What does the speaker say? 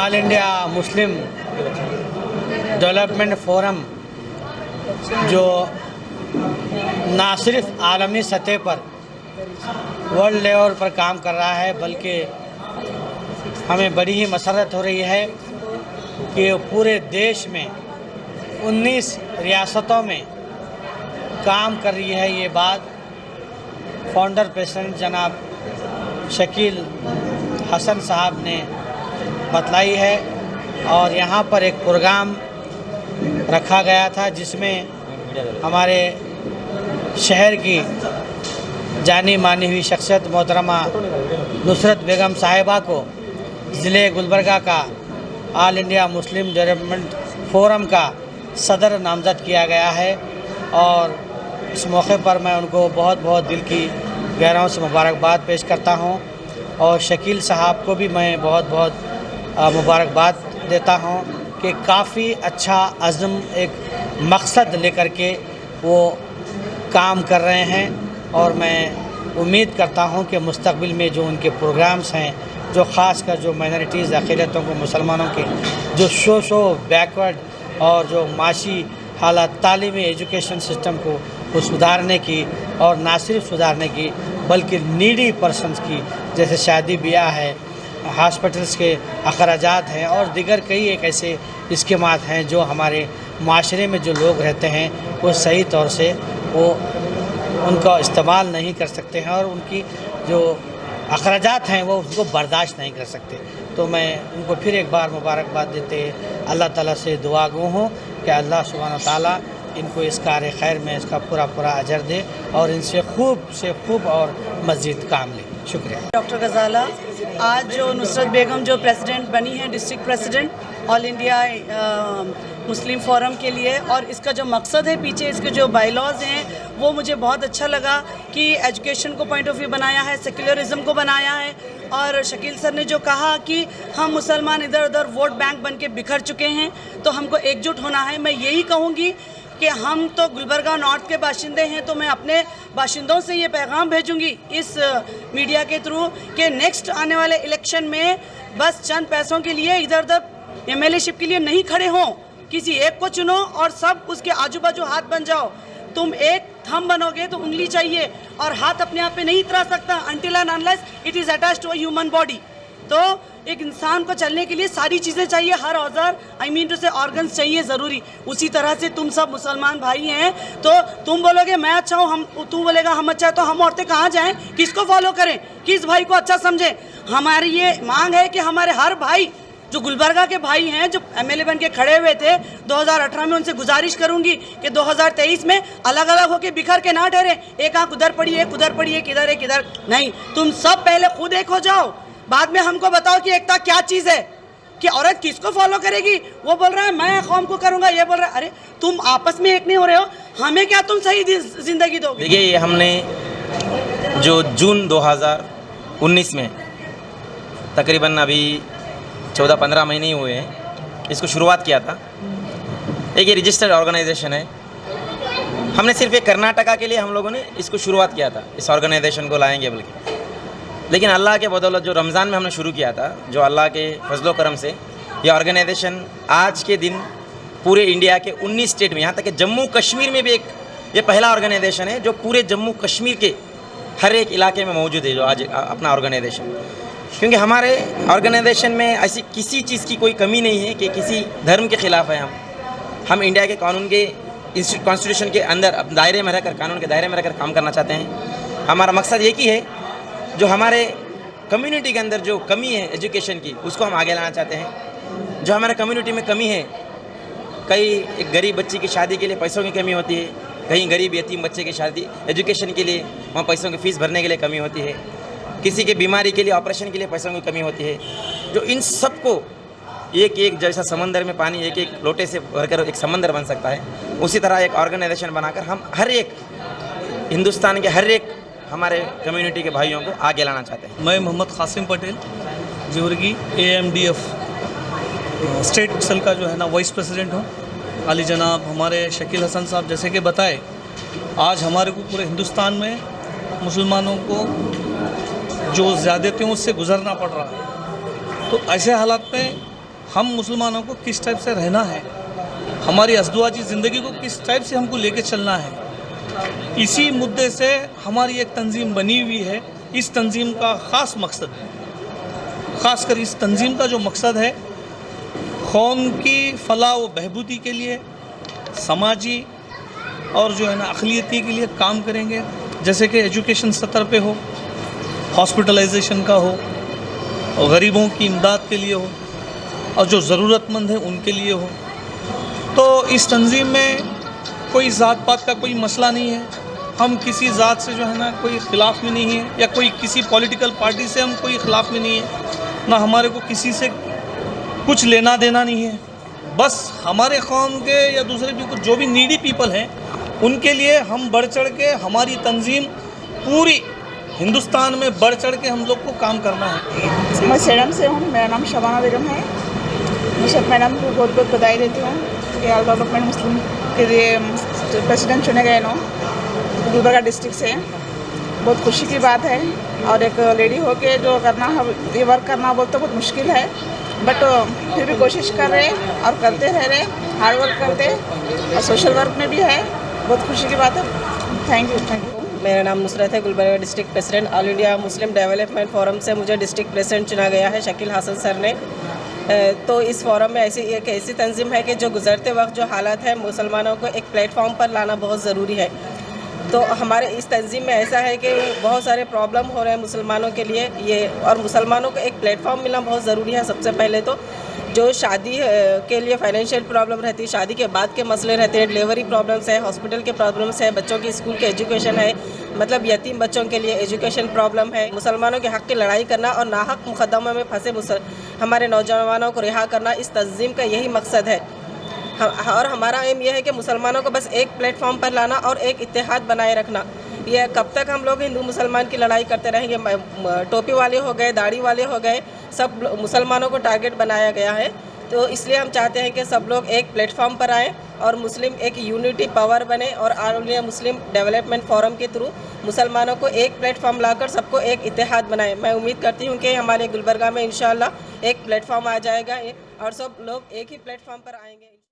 All India Muslim development forum जो ना सिर्फ आलमी सतह पर वर्ल्ड लेवल पर काम कर रहा है, बल्कि हमें बड़ी ही मसरत हो रही है कि पूरे देश में 19 रियासतों में काम कर रही है। ये बात फाउंडर प्रेसिडेंट जनाब शकील हसन साहब ने बतलाई है। और यहाँ पर एक प्रोग्राम रखा गया था जिसमें हमारे शहर की जानी मानी हुई शख्सियत मोहतरमा नुसरत बेगम साहिबा को ज़िले गुलबर्गा का all India Muslim development forum का सदर नामज़द किया गया है। और इस मौके पर मैं उनको बहुत बहुत दिल की गहराइयों से मुबारकबाद पेश करता हूं। और शकील साहब को भी मैं बहुत बहुत मुबारकबाद देता हूं कि काफ़ी अच्छा अज़्म एक मकसद लेकर के वो काम कर रहे हैं। और मैं उम्मीद करता हूं कि मुस्तक़बिल में जो उनके प्रोग्राम्स हैं, जो ख़ासकर जो माइनॉरिटीज़ अक़ीदतों को मुसलमानों के जो शो बैकवर्ड और जो माशी हालात तालीमी एजुकेशन सिस्टम को सुधारने की, और ना सिर्फ सुधारने की बल्कि नीडी पर्सनस की, जैसे शादी ब्याह है, हॉस्पिटल्स के अखराजात हैं और दिगर कई एक ऐसे स्कीमात हैं जो हमारे माशरे में जो लोग रहते हैं वो सही तौर से वो उनका इस्तेमाल नहीं कर सकते हैं और उनकी जो अखराजात हैं वो उसको बर्दाश्त नहीं कर सकते। तो मैं उनको फिर एक बार मुबारकबाद देते अल्लाह ताला से दुआ गो हूँ कि अल्लाह सुब्हान ताला इनको इस कार्य खैर में इसका पूरा अजर दे और इनसे खूब से खूब और मज़ीद काम ले। शुक्रिया। डॉक्टर गजाला, आज जो नुसरत बेगम जो प्रेसिडेंट बनी है, district president all India Muslim forum के लिए, और इसका जो मकसद है पीछे इसके जो बायलॉज हैं वो मुझे बहुत अच्छा लगा कि एजुकेशन को पॉइंट ऑफ व्यू बनाया है, सेक्युलरिज्म को बनाया है। और शकील सर ने जो कहा कि हम मुसलमान इधर उधर वोट बैंक बन के बिखर चुके हैं तो हमको एकजुट होना है। मैं यही कहूँगी कि हम तो गुलबर्गा नॉर्थ के बाशिंदे हैं, तो मैं अपने बाशिंदों से ये पैगाम भेजूंगी इस मीडिया के थ्रू कि नेक्स्ट आने वाले इलेक्शन में बस चंद पैसों के लिए इधर उधर एमएलए शिप के लिए नहीं खड़े हों, किसी एक को चुनो और सब उसके आजू बाजू हाथ बन जाओ। तुम एक थंब बनोगे तो उंगली चाहिए और हाथ अपने आप पे नहीं इतरा सकता until and unless it is attached to a human body। तो एक इंसान को चलने के लिए सारी चीज़ें चाहिए, हर औजार आई मीन टू से ऑर्गन्स चाहिए ज़रूरी। उसी तरह से तुम सब मुसलमान भाई हैं, तो तुम बोलोगे मैं अच्छा हूँ, हम तू बोलेगा हम अच्छा है, तो हम औरतें कहाँ जाएं, किसको फॉलो करें, किस भाई को अच्छा समझें। हमारी ये मांग है कि हमारे हर भाई जो गुलबर्गा के भाई हैं जो एमएलए बन के खड़े हुए थे 2018 में, उनसे गुजारिश करूंगी कि 2023 में अलग अलग होकर बिखर के ना ठहरे, एक आंख उधर पड़ी एक उधर पड़ी एक इधर एक इधर नहीं। तुम सब पहले खुद एक हो जाओ, बाद में हमको बताओ कि एकता क्या चीज़ है, कि औरत किसको फॉलो करेगी। वो बोल रहा है मैं कौम को करूँगा, ये बोल रहा है अरे तुम आपस में एक नहीं हो रहे हो, हमें क्या तुम सही ज़िंदगी दोगे। देखिए ये हमने जो जून 2019 में तकरीबन अभी 14-15 महीने ही हुए हैं इसको शुरुआत किया था। एक ये रजिस्टर्ड ऑर्गेनाइजेशन है, हमने सिर्फ एक कर्नाटका के लिए हम लोगों ने इसको शुरुआत किया था, इस ऑर्गेनाइजेशन को लाएंगे बल्कि। लेकिन अल्लाह के बदौलत जो रमज़ान में हमने शुरू किया था, जो अल्लाह के फजलो करम से ये ऑर्गेनाइजेशन आज के दिन पूरे इंडिया के 19 स्टेट में, यहाँ तक कि जम्मू कश्मीर में भी एक ये पहला ऑर्गेनाइजेशन है जो पूरे जम्मू कश्मीर के हर एक इलाके में मौजूद है, जो आज अपना ऑर्गेनाइजेशन। क्योंकि हमारे ऑर्गेनाइजेशन में ऐसी किसी चीज़ की कोई कमी नहीं है कि किसी धर्म के ख़िलाफ़ है। हम इंडिया के कानून के कॉन्स्टिट्यूशन के अंदर अब दायरे में रहकर, कानून के दायरे में रहकर काम करना चाहते हैं। हमारा मकसद एक ही है, जो हमारे कम्युनिटी के अंदर जो कमी है एजुकेशन की उसको हम आगे लाना चाहते हैं। जो हमारे कम्युनिटी में कमी है, कई एक गरीब बच्चे की शादी के लिए पैसों की कमी होती है, कहीं गरीब यतीम बच्चे की शादी एजुकेशन के लिए वहाँ पैसों की फ़ीस भरने के लिए कमी होती है, किसी के बीमारी के लिए ऑपरेशन के लिए पैसों की कमी होती है। जो इन सब को एक एक जैसा समंदर में पानी एक एक लोटे से भरकर एक समंदर बन सकता है, उसी तरह एक ऑर्गेनाइजेशन बनाकर हम हर एक हिंदुस्तान के हर एक हमारे कम्युनिटी के भाइयों को आगे लाना चाहते हैं। मैं Mohammed Qasim Patel Jewargi AMDF state cell का जो है ना वाइस प्रेसिडेंट हूँ। आली जनाब हमारे शकील हसन साहब जैसे कि बताए, आज हमारे को पूरे हिंदुस्तान में मुसलमानों को जो ज़्यादतियों उससे गुज़रना पड़ रहा है। तो ऐसे हालात में हम मुसलमानों को किस टाइप से रहना है, हमारी अज़दवाजी ज़िंदगी को किस टाइप से हमको लेके चलना है, इसी मुद्दे से हमारी एक तंजीम बनी हुई है। इस तंजीम का ख़ास मकसद, ख़ासकर इस तंजीम का जो मकसद है, कौम की फलाह व बहबूदी के लिए, समाजी और जो है ना अक़लियती के लिए काम करेंगे। जैसे कि एजुकेशन सतर पे हो, हॉस्पिटलाइजेशन का हो, और गरीबों की इमदाद के लिए हो, और जो ज़रूरतमंद है उनके लिए हो। तो इस तंजीम में कोई ज़ात पात का कोई मसला नहीं है, हम किसी ज़ात से जो है ना कोई ख़िलाफ़ में नहीं है, या कोई किसी पॉलिटिकल पार्टी से हम कोई ख़िलाफ़ में नहीं है, ना हमारे को किसी से कुछ लेना देना नहीं है। बस हमारे कौम के या दूसरे भी जो भी नीडी पीपल हैं उनके लिए हम बढ़ चढ़ के, हमारी तंजीम पूरी हिंदुस्तान में बढ़ चढ़ के हम लोग को काम करना है। मैं सेडम से हूँ, मेरा नाम शबाना बेगम है। मुझे मैडम को बहुत बहुत बधाई देती हूँ कि ऑल डेवलपमेंट मुस्लिम के लिए प्रेसिडेंट चुने गए नो गुलबर्गा डिस्ट्रिक्ट से। बहुत खुशी की बात है, और एक लेडी होके जो करना है, ये वर्क करना बोलते बहुत मुश्किल है, बट फिर भी कोशिश कर रहे और करते रह रहे, हार्ड वर्क करते, और सोशल वर्क में भी है। बहुत खुशी की बात है। Thank you. मेरा नाम नुसरत है, Gulbarga district president. All India Muslim development forum से मुझे डिस्ट्रिक्ट प्रेसिडेंट चुना गया है शकील हसन सर ने। तो इस फोरम में ऐसी तंजीम है कि जो गुज़रते वक्त जो हालात है, मुसलमानों को एक प्लेटफॉर्म पर लाना बहुत ज़रूरी है। तो हमारे इस तंजीम में ऐसा है कि बहुत सारे प्रॉब्लम हो रहे हैं मुसलमानों के लिए, ये और मुसलमानों को एक प्लेटफॉर्म मिलना बहुत ज़रूरी है। सबसे पहले तो जो शादी के लिए फाइनेंशियल प्रॉब्लम रहती है, शादी के बाद के मसले रहते हैं, डिलीवरी प्रॉब्लम्स है, हॉस्पिटल के प्रॉब्लम्स है, बच्चों की स्कूल के एजुकेशन है, मतलब यतीम बच्चों के लिए एजुकेशन प्रॉब्लम है। मुसलमानों के हक़ की लड़ाई करना और नाहक मुकदमे में फंसे हमारे नौजवानों को रिहा करना, इस तंजीम का यही मकसद है। और हमारा एम यह है कि मुसलमानों को बस एक प्लेटफॉर्म पर लाना और एक इत्तेहाद बनाए रखना। ये कब तक हम लोग हिंदू मुसलमान की लड़ाई करते रहेंगे? टोपी वाले हो गए, दाढ़ी वाले हो गए, सब मुसलमानों को टारगेट बनाया गया है। तो इसलिए हम चाहते हैं कि सब लोग एक प्लेटफॉर्म पर आएँ और मुस्लिम एक यूनिटी पावर बने, और all India Muslim development forum के थ्रू मुसलमानों को एक प्लेटफॉर्म लाकर सबको एक इत्तेहाद बनाए। मैं उम्मीद करती हूँ कि हमारे गुलबर्गा में इंशाअल्लाह एक प्लेटफॉर्म आ जाएगा और सब लोग एक ही प्लेटफॉर्म पर आएंगे।